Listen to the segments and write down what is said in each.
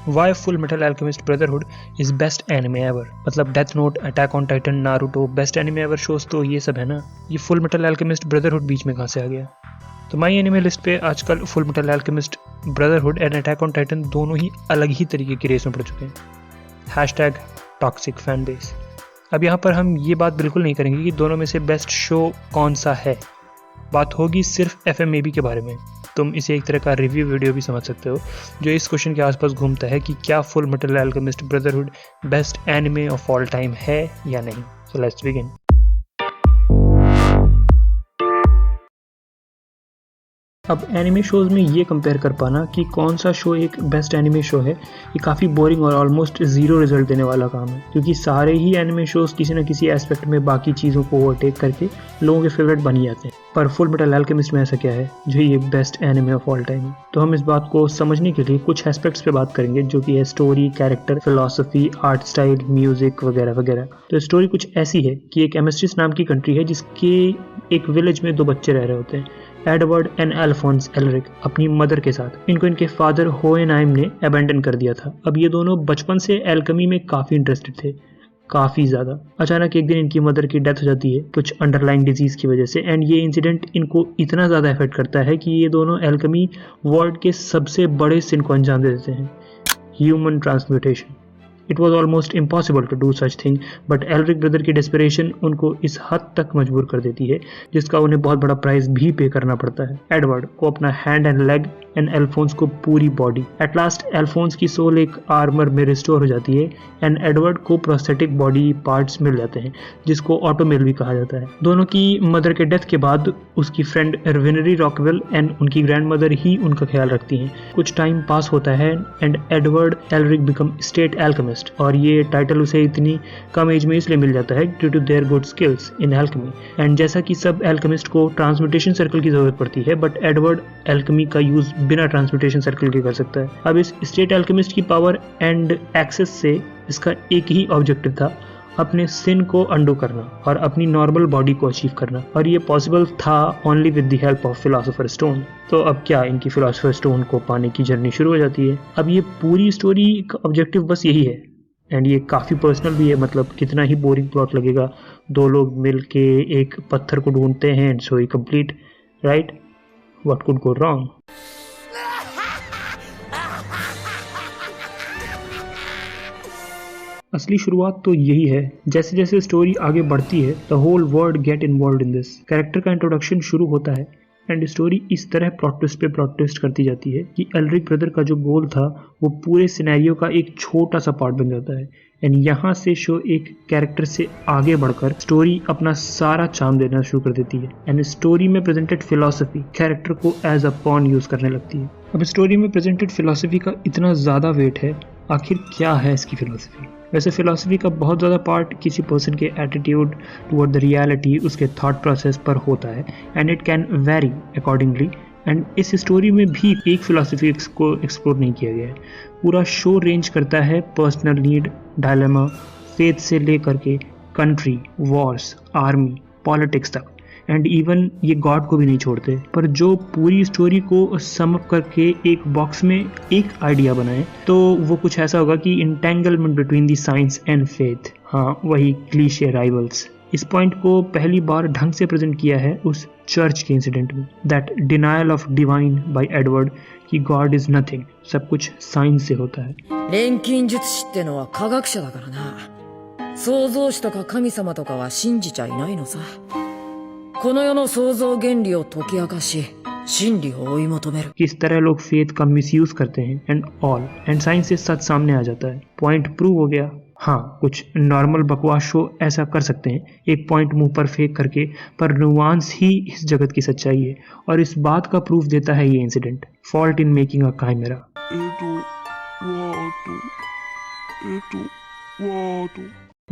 Y full metal alchemist brotherhood is best anime ever. मतलब death note, attack on titan, Naruto, best anime ever shows तो ये सब है ना, ये फुल मेटल अल्केमिस्ट ब्रदरहुड बीच में कहाँ से आ गया। तो माई एनिमे लिस्ट पे आजकल full metal alchemist brotherhood and attack on Titan दोनों ही अलग ही तरीके की रेस में पड़ चुके हैं। Hashtag toxic fan base. अब यहाँ पर हम ये बात बिल्कुल नहीं करेंगे कि दोनों में से बेस्ट शो कौन सा है, बात होगी सिर्फ FMAB के बारे में। तुम इसे एक तरह का रिव्यू वीडियो भी समझ सकते हो जो इस क्वेश्चन के आसपास घूमता है कि क्या full metal alchemist brotherhood best anime of all time है या नहीं। So let's begin. अब एनिमे शोज़ में ये कंपेयर कर पाना कि कौन सा शो एक बेस्ट एनिमे शो है, ये काफ़ी बोरिंग और ऑलमोस्ट ज़ीरो रिजल्ट देने वाला काम है, क्योंकि सारे ही एनिमे शोज़ किसी न किसी एस्पेक्ट में बाकी चीज़ों को ओवरटेक करके लोगों के फेवरेट बन ही जाते हैं। पर फुल मेटल अल्केमिस्ट में ऐसा क्या है जो ये best anime of all time है। तो हम इस बात को समझने के लिए कुछ एस्पेक्ट्स पे बात करेंगे, जो कि है story, character, philosophy, art style, music वगैरह वगैरह। तो स्टोरी कुछ ऐसी है कि एक एमेस्ट्रिस नाम की कंट्री है जिसके एक विलेज में 2 बच्चे रह रहे होते हैं, एडवर्ड एंड अल्फोंस एल्रिक, अपनी मदर के साथ। इनको इनके फादर होएनाइम ने अबैंडन कर दिया था। अब ये दोनों बचपन से एल्केमी में काफ़ी इंटरेस्टेड थे, काफ़ी ज़्यादा। अचानक एक दिन इनकी मदर की डेथ हो जाती है कुछ अंडरलाइन डिजीज़ की वजह से, एंड ये इंसिडेंट इनको इतना ज़्यादा इफेक्ट करता है कि ये दोनों एल्केमी वर्ल्ड के सबसे बड़े सिन को अंजाम दे देते हैं, human transmutation. It was almost impossible to do such thing, but Elric brother की डेस्परेशन उनको इस हद तक मजबूर कर देती है जिसका उन्हें बहुत बड़ा प्राइस भी पे करना पड़ता है। एडवर्ड को अपना hand and leg and Alphonse को पूरी बॉडी। एट लास्ट अल्फोंस की सोल एक आर्मर में रिस्टोर हो जाती है एंड एडवर्ड को प्रोस्थेटिक बॉडी पार्ट्स मिल जाते हैं जिसको ऑटोमेल भी कहा जाता है। दोनों की मदर के डेथ के बाद उसकी फ्रेंड एरविनरी रॉकवेल एंड उनकी ग्रैंड मदर ही उनका ख्याल रखती हैं। कुछ टाइम पास होता है and Edward Elric become state alchemist, और ये टाइटल उसे इतनी कम एज में इसलिए मिल जाता है due to their good skills in alchemy. And जैसा कि सब एल्केमिस्ट को ट्रांसम्यूटेशन सर्कल की जरूरत पड़ती है, बट एडवर्ड एल्केमी का यूज बिना ट्रांसम्यूटेशन सर्कल के कर सकता है। अब इस स्टेट एल्केमिस्ट की पावर एंड एक्सेस से इसका एक ही ऑब्जेक्टिव था, अपने सिन को अंडू करना और अपनी नॉर्मल बॉडी को अचीव करना, और ये पॉसिबल था only with the help of philosopher stone. तो अब क्या, इनकी फिलोसोफर स्टोन को पाने की जर्नी शुरू हो जाती है। अब ये पूरी स्टोरी का ऑब्जेक्टिव बस यही है, एंड ये काफ़ी पर्सनल भी है। मतलब कितना ही बोरिंग प्लॉट लगेगा, 2 लोग मिल के एक पत्थर को ढूंढते हैं and story complete, right? What could go wrong? असली शुरुआत तो यही है। जैसे जैसे स्टोरी आगे बढ़ती है, the whole world get involved in this. Character का इंट्रोडक्शन शुरू होता है एंड स्टोरी इस तरह प्लॉट ट्विस्ट पे प्लॉट ट्विस्ट करती जाती है कि एल्रिक ब्रदर का जो गोल था वो पूरे सिनेरियो का एक छोटा सा पार्ट बन जाता है। एंड यहाँ से शो एक कैरेक्टर से आगे बढ़कर स्टोरी अपना सारा चार्म देना शुरू कर देती है, एंड स्टोरी में प्रेजेंटेड फिलॉसफी कैरेक्टर को एज अ पॉन यूज करने लगती है। अब स्टोरी में प्रेजेंटेड फिलॉसफी का इतना ज़्यादा वेट है, आखिर क्या है इसकी फिलॉसफी? वैसे फिलॉसफी का बहुत ज़्यादा पार्ट किसी पर्सन के एटीट्यूड टुवर्ड द रियलिटी, उसके थॉट प्रोसेस पर होता है, and it can very accordingly. And इस स्टोरी में भी एक फिलॉसफी को एक्सप्लोर नहीं किया गया है। पूरा शो रेंज करता है पर्सनल नीड, डायलेमा, फेथ से लेकर के कंट्री, वॉर्स, आर्मी, पॉलिटिक्स तक, एंड इवन ये गॉड को भी नहीं छोड़ते। पर जो पूरी स्टोरी को सम अप करके एक बॉक्स में एक आइडिया बनाए तो वो कुछ ऐसा होगा कि entanglement between the science and faith. हाँ, वही क्लीशे राइवल्स। इस पॉइंट को पहली बार ढंग से प्रेजेंट किया है उस चर्च के इंसिडेंट में, that denial of divine bye Edward कि गॉड इज नथिंग, सब कुछ साइंस से होता है। 錬金術師ってのは科学者だからな。創造主とか神様とかは信じちゃいないのさ。この世の創造原理を解き明かし、真理を追い求める。किस तरह लोग फेथ का मिसयूज करते हैं एंड साइंस से सच सामने आ जाता है। पॉइंट प्रूव हो गया। हाँ, कुछ नॉर्मल बकवास शो ऐसा कर सकते हैं, एक पॉइंट मुंह पर फेंक करके, पर नुआंस ही इस जगत की सच्चाई है, और इस बात का प्रूफ देता है ये incident. Fault in making a chimera.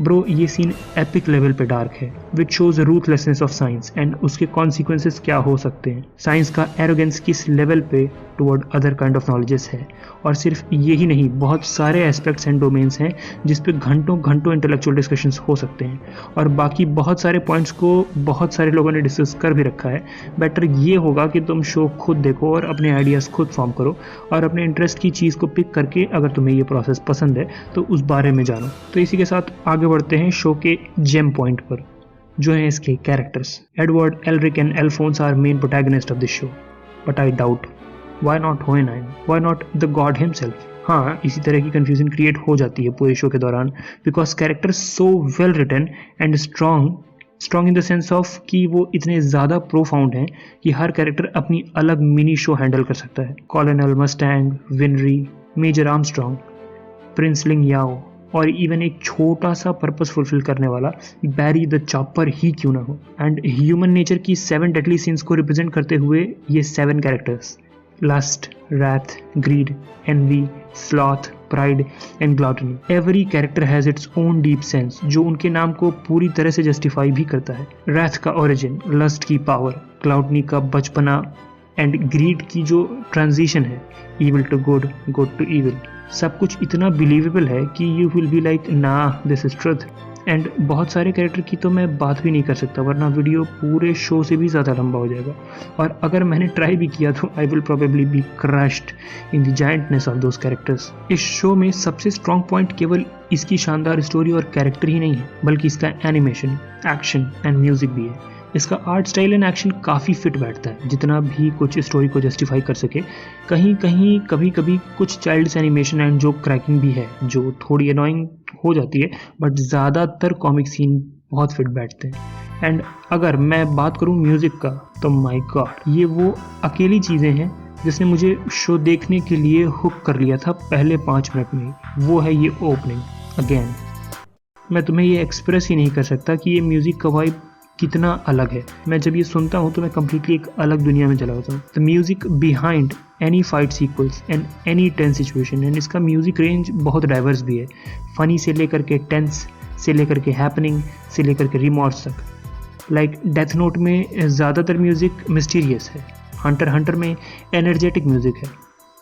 Bro ये सीन एपिक लेवल पे डार्क है, which shows ruthlessness of science and उसके कॉन्सिक्वेंसेस क्या हो सकते हैं। साइंस का एरोगेंस किस लेवल पे toward other kind of knowledges है। और सिर्फ यही नहीं, बहुत सारे एस्पेक्ट्स एंड डोमेन्स हैं जिस पे घंटों घंटों इंटेलेक्चुअल डिस्कशंस हो सकते हैं। और बाकी बहुत सारे पॉइंट्स को बहुत सारे लोगों ने डिस्कस कर भी रखा है। बेटर ये होगा कि तुम शो खुद देखो और अपने आइडियाज़ खुद फॉर्म करो और अपने इंटरेस्ट की चीज़ को पिक करके अगर तुम्हें ये प्रोसेस पसंद है तो उस बारे में जानो। तो इसी के साथ आगे बढ़ते हैं शो के जेम पॉइंट पर, जो हैं इसके characters. Edward, Elric and Alphonse are main protagonist of this show, but I doubt why not Hohenheim, why not the god himself. हाँ, इसी तरह की कंफ्यूजन क्रिएट हो जाती है पूरे शो के दौरान, because characters so well written and strong in the sense of कि वो इतने ज़्यादा प्रोफाउंड हैं कि हर कैरेक्टर अपनी अलग मिनी शो हैंडल कर सकता है। Colonel Mustang, Winry, major Armstrong, prince Ling Yao और इवन एक छोटा सा पर्पस फुलफिल करने वाला बैरी द चॉपर ही क्यों ना हो। एंड ह्यूमन नेचर की 7 डेडली सिंस को रिप्रेजेंट करते हुए ये 7 characters, lust, wrath, greed, envy, sloth, pride and gluttony. Every character has its own deep sense जो उनके नाम को पूरी तरह से जस्टिफाई भी करता है। wrath का origin, lust की power, gluttony का बचपना and greed की जो transition है, evil to good, good to evil, सब कुछ इतना बिलीवेबल है कि you will be like nah this is truth। And बहुत सारे कैरेक्टर की तो मैं बात भी नहीं कर सकता वरना वीडियो पूरे शो से भी ज़्यादा लंबा हो जाएगा। और अगर मैंने ट्राई भी किया तो I will probably be crushed in the giantness of those characters. इस शो में सबसे स्ट्रॉन्ग पॉइंट केवल इसकी शानदार स्टोरी और कैरेक्टर ही नहीं है, बल्कि इसका एनिमेशन, एक्शन एंड म्यूजिक भी है। इसका आर्ट स्टाइल एंड एक्शन काफ़ी फिट बैठता है, जितना भी कुछ स्टोरी को जस्टिफाई कर सके। कहीं कहीं कभी कभी कुछ चाइल्ड्स एनिमेशन एंड जो क्रैकिंग भी है जो थोड़ी अनोइंग हो जाती है, बट ज़्यादातर कॉमिक सीन बहुत फिट बैठते हैं। एंड अगर मैं बात करूँ म्यूज़िक का तो माय गॉड, ये वो अकेली चीज़ें हैं जिसने मुझे शो देखने के लिए हुक कर लिया था पहले 5 मिनट में। वो है ये ओपनिंग। अगेन मैं तुम्हें ये एक्सप्रेस ही नहीं कर सकता कि ये म्यूज़िक का वाइब कितना अलग है। मैं जब ये सुनता हूँ तो मैं कम्प्लीटली एक अलग दुनिया में चला जाता हूँ। The music behind any fight sequels and any tense situation, and इसका म्यूजिक रेंज बहुत डाइवर्स भी है, फनी से लेकर के टेंस से लेकर के हैपनिंग से लेकर के रिमॉर्स तक। लाइक डेथ नोट में ज़्यादातर म्यूजिक मिस्टीरियस है, हंटर में एनर्जेटिक म्यूजिक है,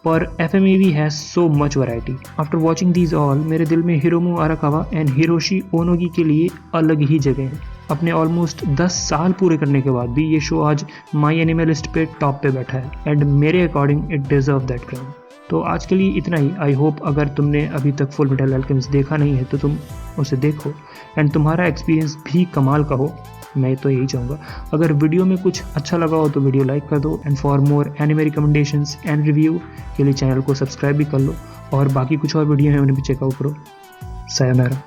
पर FMAV has so much variety. After watching these all मेरे दिल में हिरोमू आराकावा एंड हिरोशी ओनोगी के लिए अलग ही जगह है। अपने ऑलमोस्ट 10 साल पूरे करने के बाद भी ये शो आज माई एनिमे लिस्ट पे टॉप पे बैठा है एंड मेरे according it deserve that crown. तो आज के लिए इतना ही। आई होप अगर तुमने अभी तक फुल मेटल अल्केमिस्ट देखा नहीं है तो तुम उसे देखो एंड तुम्हारा एक्सपीरियंस भी कमाल का हो, मैं तो यही चाहूँगा। अगर वीडियो में कुछ अच्छा लगा हो तो वीडियो लाइक कर दो and for more anime recommendations and review के लिए चैनल को सब्सक्राइब भी कर लो और बाकी कुछ और वीडियो है उन्हें भी चेकआउट करो। सायोनारा।